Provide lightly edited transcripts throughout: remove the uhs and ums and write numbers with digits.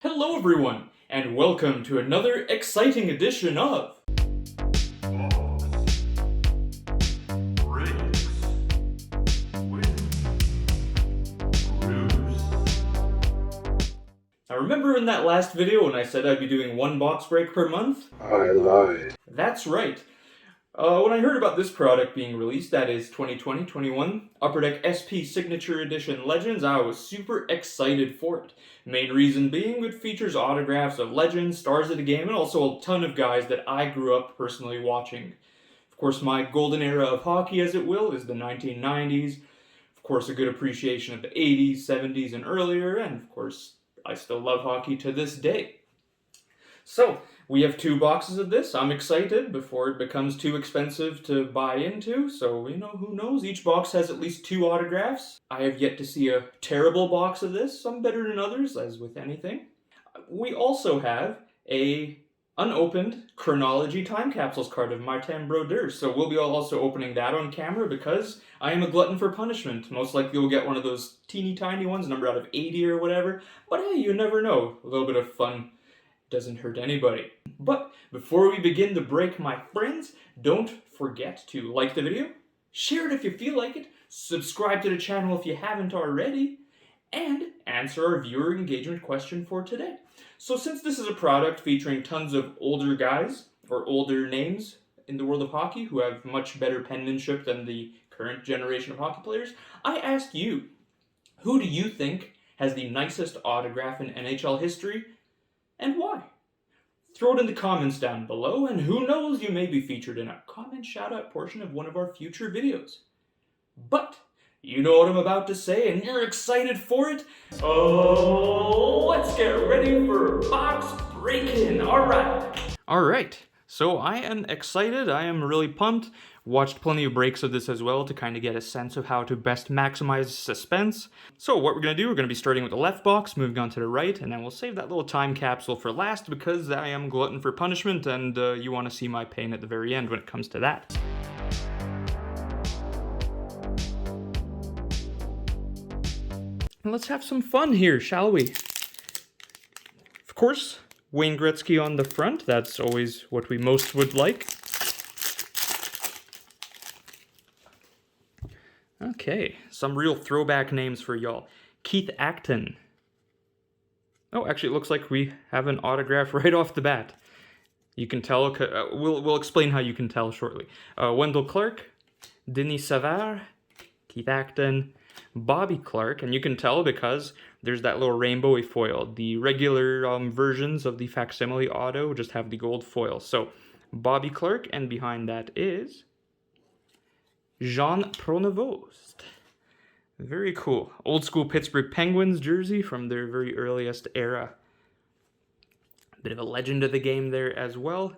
Hello everyone, and welcome to another exciting edition of Now remember in that last video when I said I'd be doing one box break per month? I lied. That's right. When I heard about this product being released, that is 2020-21, Upper Deck SP Signature Edition Legends, I was super excited for it. Main reason being it features autographs of legends, stars of the game, and also a ton of guys that I grew up personally watching. Of course, my golden era of hockey, as it will, is the 1990s. Of course, a good appreciation of the 80s, 70s, and earlier, and of course, I still love hockey to this day. So, we have 2 boxes of this. I'm excited before it becomes too expensive to buy into, so, who knows? Each box has at least 2 autographs. I have yet to see a terrible box of this, some better than others, as with anything. We also have a unopened Chronology Time Capsules card of Martin Brodeur, so we'll be also opening that on camera because I am a glutton for punishment. Most likely we'll get one of those teeny tiny ones, number out of 80 or whatever, but hey, you never know. A little bit of fun doesn't hurt anybody. But before we begin the break, my friends, don't forget to like the video, share it if you feel like it, subscribe to the channel if you haven't already, and answer our viewer engagement question for today. So since this is a product featuring tons of older guys, or older names in the world of hockey who have much better penmanship than the current generation of hockey players, I ask you, who do you think has the nicest autograph in NHL history, and why? Throw it in the comments down below, and who knows, you may be featured in a comment shout-out portion of one of our future videos. But you know what I'm about to say, and you're excited for it? Oh, let's get ready for box break-in. Alright, so I am excited, I am really pumped. Watched plenty of breaks of this as well to kind of get a sense of how to best maximize suspense. So what we're going to do, we're going to be starting with the left box, moving on to the right, and then we'll save that little time capsule for last because I am glutton for punishment and you want to see my pain at the very end when it comes to that. Let's have some fun here, shall we? Of course, Wayne Gretzky on the front. That's always what we most would like. Okay, some real throwback names for y'all. Keith Acton. Oh, actually, it looks like we have an autograph right off the bat. You can tell. We'll explain how you can tell shortly. Wendell Clark, Denis Savard, Keith Acton, Bobby Clark, and you can tell because there's that little rainbowy foil. The regular versions of the facsimile auto just have the gold foil. So Bobby Clark, and behind that is Jean Pronovost. Very cool. Old school Pittsburgh Penguins jersey from their very earliest era. Bit of a legend of the game there as well.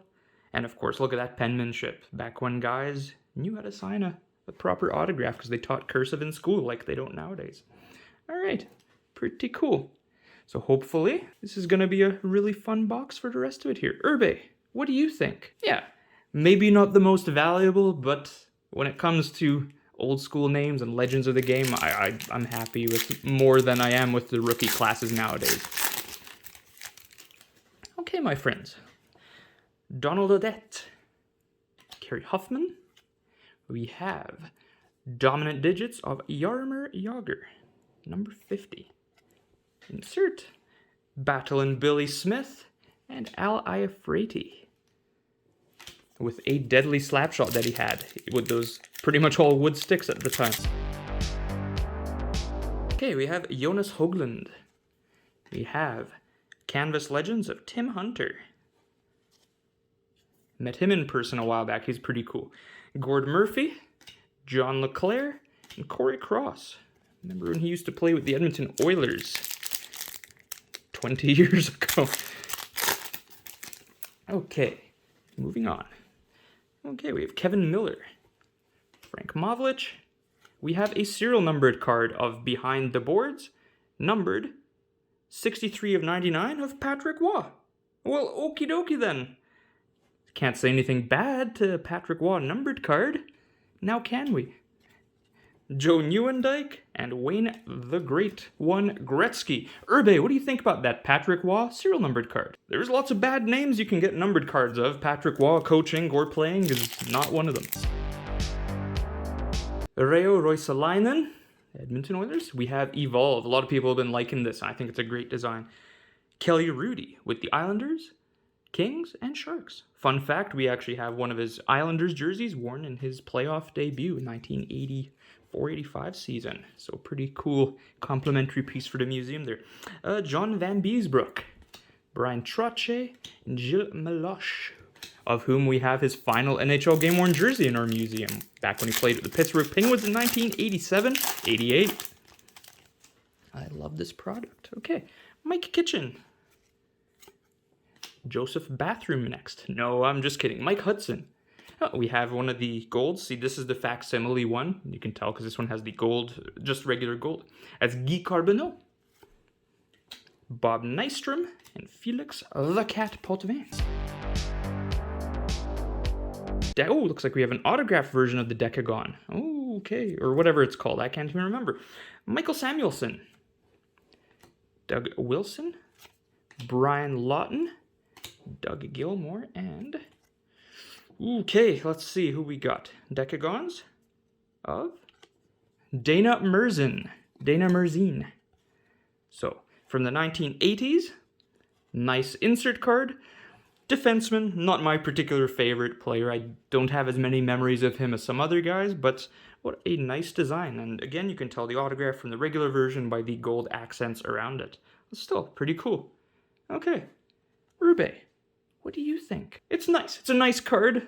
And of course, look at that penmanship. Back when guys knew how to sign a proper autograph because they taught cursive in school like they don't nowadays. Alright, pretty cool. So hopefully this is going to be a really fun box for the rest of it here. Urbe, what do you think? Yeah, maybe not the most valuable, but when it comes to old school names and legends of the game, I'm happy with more than I am with the rookie classes nowadays. Okay, my friends. Donald Odette. Kerry Huffman. We have dominant digits of Jaromir Jagr, number 50. Insert Battle and Billy Smith and Al Iafrate with a deadly slap shot that he had with those pretty much all wood sticks at the time. Okay, we have Jonas Höglund. We have Canvas Legends of Tim Hunter. Met him in person a while back, he's pretty cool. Gord Murphy, John LeClaire, and Corey Cross. Remember when he used to play with the Edmonton Oilers 20 years ago. Okay, moving on. Okay, we have Kevin Miller, Frank Mavlich. We have a serial numbered card of Behind the Boards, numbered 63 of 99 of Patrick Waugh. Well, okie dokie then. Can't say anything bad to Patrick Waugh numbered card. Now can we? Joe Nieuwendyk, and Wayne the Great One Gretzky. Urbe, what do you think about that Patrick Waugh serial numbered card? There's lots of bad names you can get numbered cards of. Patrick Waugh coaching or playing is not one of them. Reijo Ruotsalainen, Edmonton Oilers. We have Evolve. A lot of people have been liking this. I think it's a great design. Kelly Rudy with the Islanders, Kings, and Sharks. Fun fact, we actually have one of his Islanders jerseys worn in his playoff debut in 1984-85 season. So pretty cool complimentary piece for the museum there. John Van Beesbrook, Brian Trottier, and Gilles Meloche, of whom we have his final NHL game-worn jersey in our museum, back when he played with the Pittsburgh Penguins in 1987-88. I love this product. Okay, Mike Kitchen. Joseph Bathroom next. No, I'm just kidding. Mike Hudson. Oh, we have one of the golds. See, this is the facsimile one. You can tell because this one has the gold, just regular gold. That's Guy Carbonneau, Bob Nystrom, and Felix the Cat Potvin. Oh, looks like we have an autographed version of the Decagon. Oh, okay. Or whatever it's called. I can't even remember. Michael Samuelson, Doug Wilson, Brian Lawton, Doug Gilmore, and... Okay, let's see who we got. Decagons of Dana Merzin. So, from the 1980s, nice insert card. Defenseman, not my particular favorite player. I don't have as many memories of him as some other guys, but what a nice design. And again, you can tell the autograph from the regular version by the gold accents around it. Still, pretty cool. Okay, Rube, what do you think? It's nice. It's a nice card.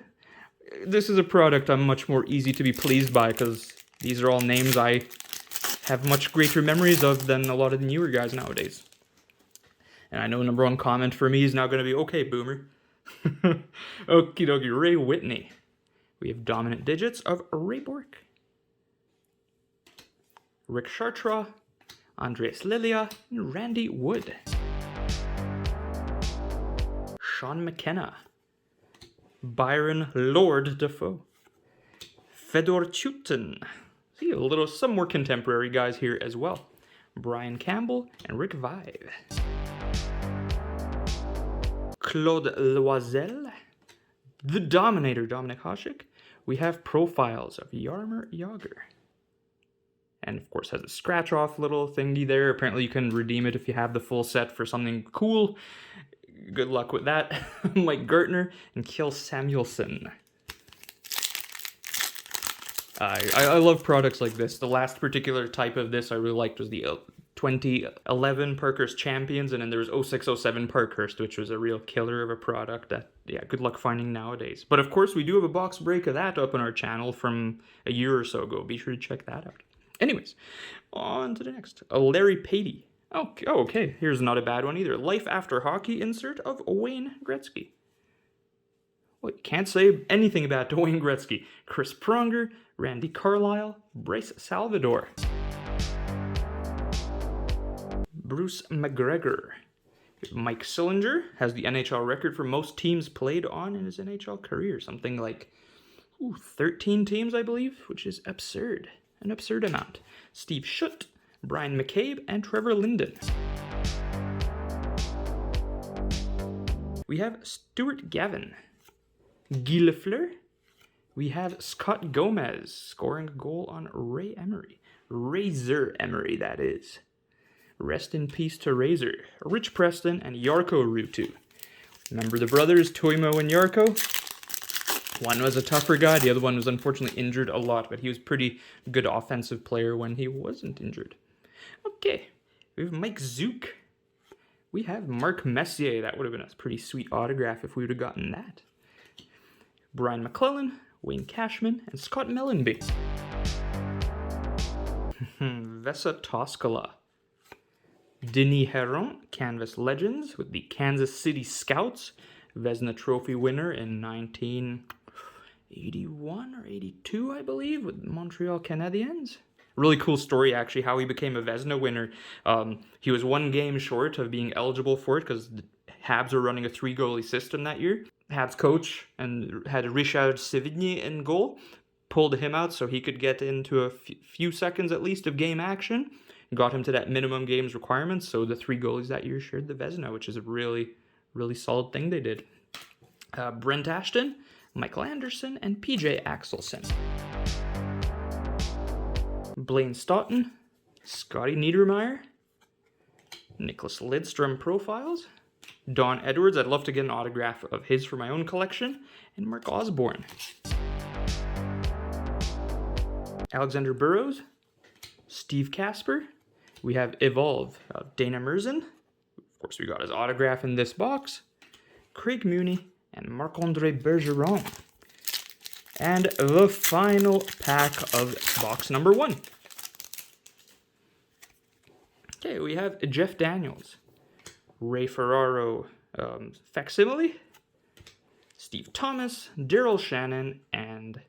This is a product I'm much more easy to be pleased by because these are all names I have much greater memories of than a lot of the newer guys nowadays. And I know number one comment for me is now going to be, okay, boomer. Okie dokie, Ray Whitney. We have dominant digits of Ray Bork, Rick Chartres, Andreas Lilia, and Randy Wood. Sean McKenna, Byron Lord Defoe, Fedor Chutin. See, some more contemporary guys here as well. Brian Campbell and Rick Vive. Claude Loisel, the Dominator, Dominic Hasek. We have profiles of Jaromir Jagr. And of course has a scratch-off little thingy there. Apparently you can redeem it if you have the full set for something cool. Good luck with that. Mike Gertner and Kjell Samuelsson. I love products like this. The last particular type of this I really liked was the 2011 Parkhurst Champions, and then there was 06-07 Parkhurst, which was a real killer of a product that, yeah, good luck finding nowadays. But of course, we do have a box break of that up on our channel from a year or so ago. Be sure to check that out. Anyways, on to the next. Larry Patey. Okay, here's not a bad one either. Life After Hockey insert of Wayne Gretzky. Well, can't say anything about Wayne Gretzky. Chris Pronger, Randy Carlyle, Bryce Salvador. Bruce McGregor. Mike Sillinger has the NHL record for most teams played on in his NHL career. Something like 13 teams, I believe, which is absurd. An absurd amount. Steve Schutt, Brian McCabe, and Trevor Linden. We have Stuart Gavin, Guy Lafleur. We have Scott Gomez scoring a goal on Ray Emery. Razor Emery, that is. Rest in peace to Razor. Rich Preston and Jarkko Ruutu. Remember the brothers, Tuomo and Jarkko? One was a tougher guy, the other one was unfortunately injured a lot, but he was a pretty good offensive player when he wasn't injured. Okay, we have Mike Zook. We have Mark Messier. That would have been a pretty sweet autograph if we would have gotten that. Brian McClellan, Wayne Cashman, and Scott Mellenby. Vesa Toskala. Denis Heron, Canvas Legends, with the Kansas City Scouts. Vezina Trophy winner in 1981 or 82, I believe, with Montreal Canadiens. Really cool story, actually, how he became a Vezina winner. He was one game short of being eligible for it because the Habs were running a 3-goalie system that year. Habs coach and had Richard Sevigny in goal. pulled him out so he could get into a few seconds at least of game action. Got him to that minimum games requirements. So the 3 goalies that year shared the Vezina, which is a really, really solid thing they did. Brent Ashton, Michael Anderson, and PJ Axelson. Blaine Stoughton, Scotty Niedermeyer, Nicholas Lidstrom profiles, Don Edwards, I'd love to get an autograph of his for my own collection, and Mark Osborne. Alexander Burrows, Steve Casper, we have Evolve of Dana Merzen, of course we got his autograph in this box, Craig Mooney, and Marc-Andre Bergeron. And the final pack of box number 1. Okay, we have Jeff Daniels, Ray Ferraro facsimile, Steve Thomas, Daryl Shannon, and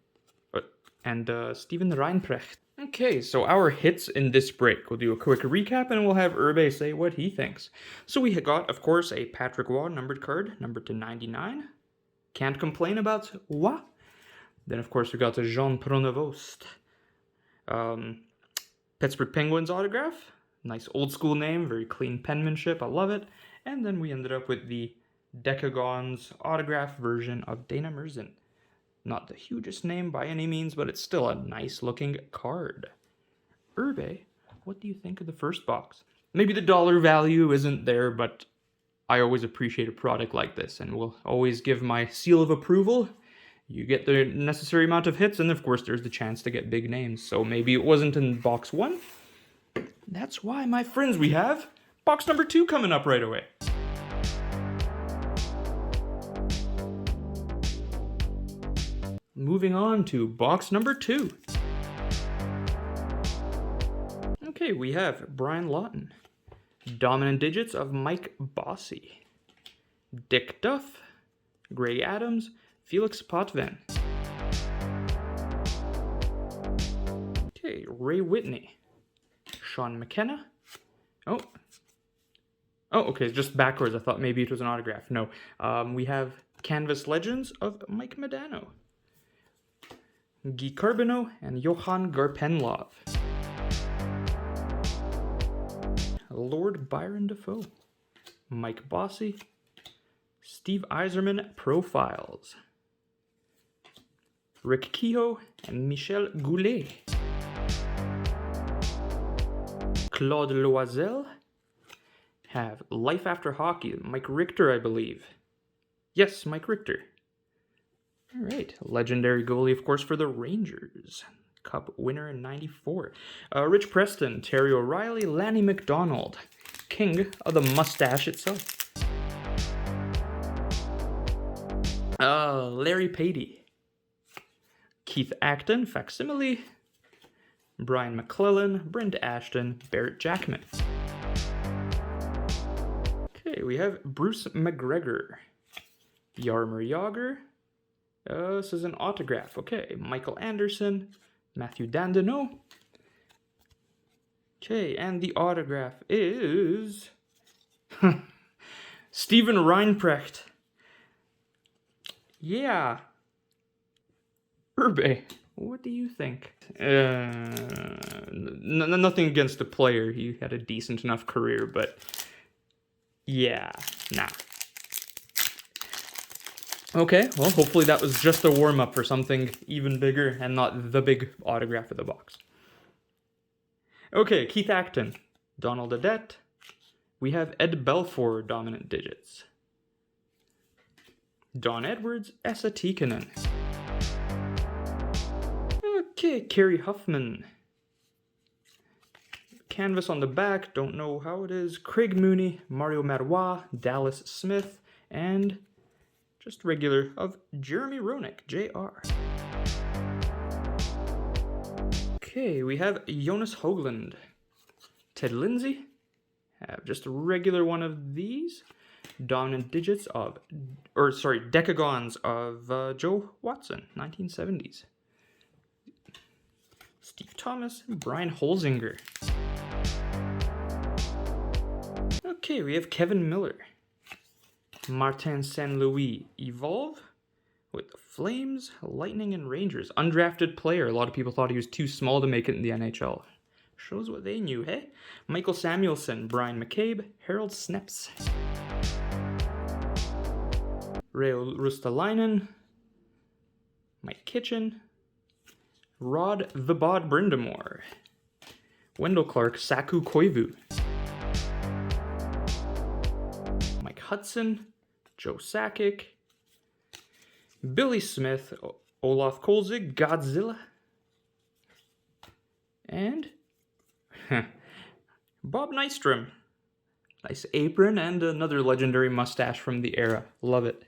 Steven Reinprecht. Okay, so our hits in this break. We'll do a quick recap and we'll have Urbe say what he thinks. So we got, of course, a Patrick Waugh numbered card, numbered to 99. Can't complain about Waugh. Then, of course, we got a Jean Pronovost. Pittsburgh Penguins autograph. Nice old school name, very clean penmanship. I love it. And then we ended up with the Decagons autograph version of Dana Merzen. Not the hugest name by any means, but it's still a nice looking card. Urbe, what do you think of the first box? Maybe the dollar value isn't there, but I always appreciate a product like this and will always give my seal of approval. You get the necessary amount of hits, and of course there's the chance to get big names. So maybe it wasn't in box 1. That's why, my friends, we have box number 2 coming up right away. Moving on to box number 2. Okay, we have Brian Lawton, Dominant Digits of Mike Bossy, Dick Duff, Greg Adams, Felix Potvin. Okay, Ray Whitney, Sean McKenna. Oh, okay, just backwards. I thought maybe it was an autograph. No, we have Canvas Legends of Mike Modano, Guy Carbonneau, and Johan Garpenlov. Lord Byron Defoe, Mike Bossy, Steve Yzerman Profiles, Rick Kehoe, and Michel Goulet. Claude Loisel, have Life After Hockey, Mike Richter, I believe. Yes, Mike Richter. All right, legendary goalie, of course, for the Rangers. Cup winner in 94. Rich Preston, Terry O'Reilly, Lanny McDonald, king of the mustache itself. Larry Patey, Keith Acton, facsimile, Brian McClellan, Brent Ashton, Barrett Jackman. Okay, we have Bruce McGregor, Jaromir Jagr. This is an autograph. Okay, Michael Anderson, Matthew Dandino. Okay, and the autograph is Steven Reinprecht. Yeah. Urbe, what do you think? Nothing against the player. He had a decent enough career, but yeah, nah. Okay, well, hopefully that was just a warm-up for something even bigger and not the big autograph of the box. Okay, Keith Acton, Donald Adet. We have Ed Belfour, Dominant Digits. Don Edwards, Esa Tikkanen. Okay, Kerry Huffman. Canvas on the back, don't know how it is. Craig Mooney, Mario Marois, Dallas Smith, and just regular of Jeremy Roenick, JR. Okay, we have Jonas Högland, Ted Lindsay. Have just a regular one of these. Dominant Digits of, Decagons of Joe Watson, 1970s. Steve Thomas, Brian Holzinger. Okay, we have Kevin Miller, Martin Saint-Louis Evolve. with the Flames, Lightning, and Rangers. Undrafted player. A lot of people thought he was too small to make it in the NHL. Shows what they knew, hey? Michael Samuelsson, Brian McCabe, Harold Sneps, Reo Rustalainen, Mike Kitchen, Rod the Bod Brindamore, Wendell Clark, Saku Koivu, Mike Hudson, Joe Sakic, Billy Smith, Olaf Kolzig, Godzilla, and Bob Nystrom. Nice apron and another legendary mustache from the era. Love it.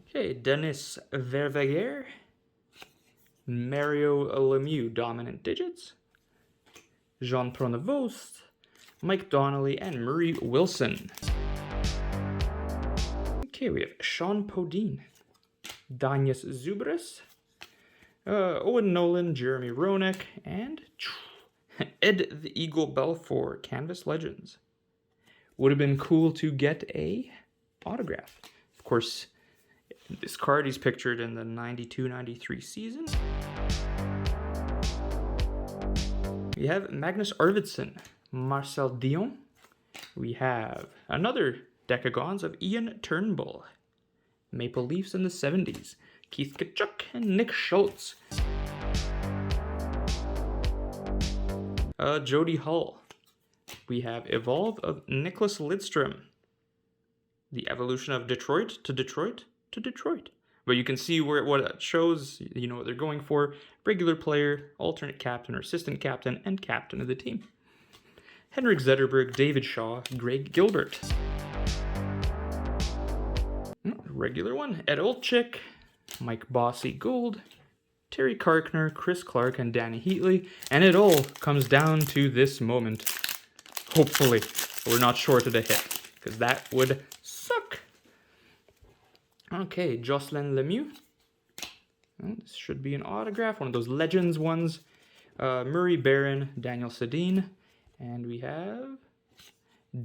Okay, Denis Verveguer, Mario Lemieux, dominant digits, Jean Pronovost, Mike Donnelly, and Murray Wilson. Okay, we have Sean Podine, Danyas Zubris, Owen Nolan, Jeremy Roenick, and Ed the Eagle Belfour, Canvas Legends. Would have been cool to get a autograph. Of course, this card he's pictured in the 92-93 season. We have Magnus Arvidsson, Marcel Dion. We have another Decagons of Ian Turnbull, Maple Leafs in the 70s, Keith Tkachuk, and Nick Schultz. Jody Hull. We have Evolve of Nicholas Lidstrom. The evolution of Detroit to Detroit to Detroit. But you can see what it shows, you know what they're going for. Regular player, alternate captain or assistant captain, and captain of the team. Henrik Zetterberg, David Shaw, Greg Gilbert. Regular one, Ed Olczyk, Mike Bossy Gould, Terry Karkner, Chris Clark, and Danny Heatley. And it all comes down to this moment. Hopefully, we're not short of a hit, because that would suck. Okay, Jocelyn Lemieux. Well, this should be an autograph, one of those Legends ones. Murray Barron, Daniel Sedin. And we have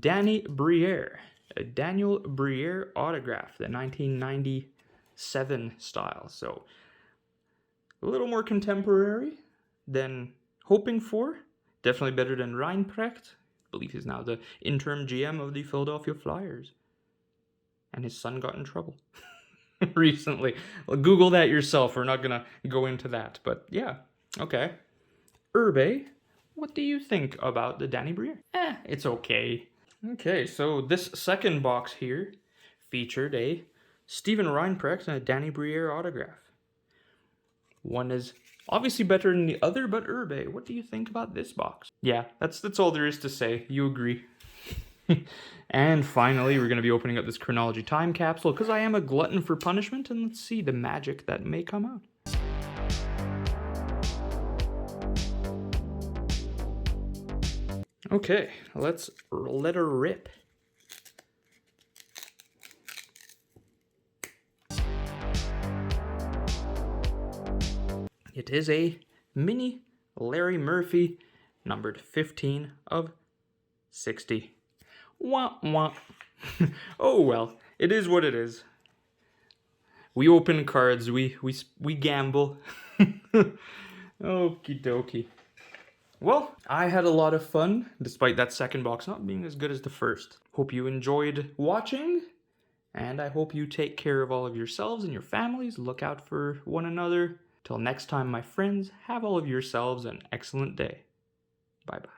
Danny Briere. A Daniel Briere autograph, the 1997 style. So, a little more contemporary than hoping for. Definitely better than Reinprecht. I believe he's now the interim GM of the Philadelphia Flyers. And his son got in trouble recently. Well, Google that yourself. We're not going to go into that. But yeah, okay. Urbe, what do you think about the Danny Briere? It's okay. Okay, so this second box here featured a Steven Reinprecht and a Danny Briere autograph. One is obviously better than the other, but Urbe, what do you think about this box? Yeah, that's all there is to say. You agree. And finally, we're going to be opening up this chronology time capsule because I am a glutton for punishment, and let's see the magic that may come out. Okay, let's let her rip. It is a mini Larry Murphy, numbered 15 of 60. Wah, wah. Oh well, it is what it is. We open cards, we gamble. Okie dokie. Well, I had a lot of fun, despite that second box not being as good as the first. Hope you enjoyed watching, and I hope you take care of all of yourselves and your families. Look out for one another. Till next time, my friends, have all of yourselves an excellent day. Bye-bye.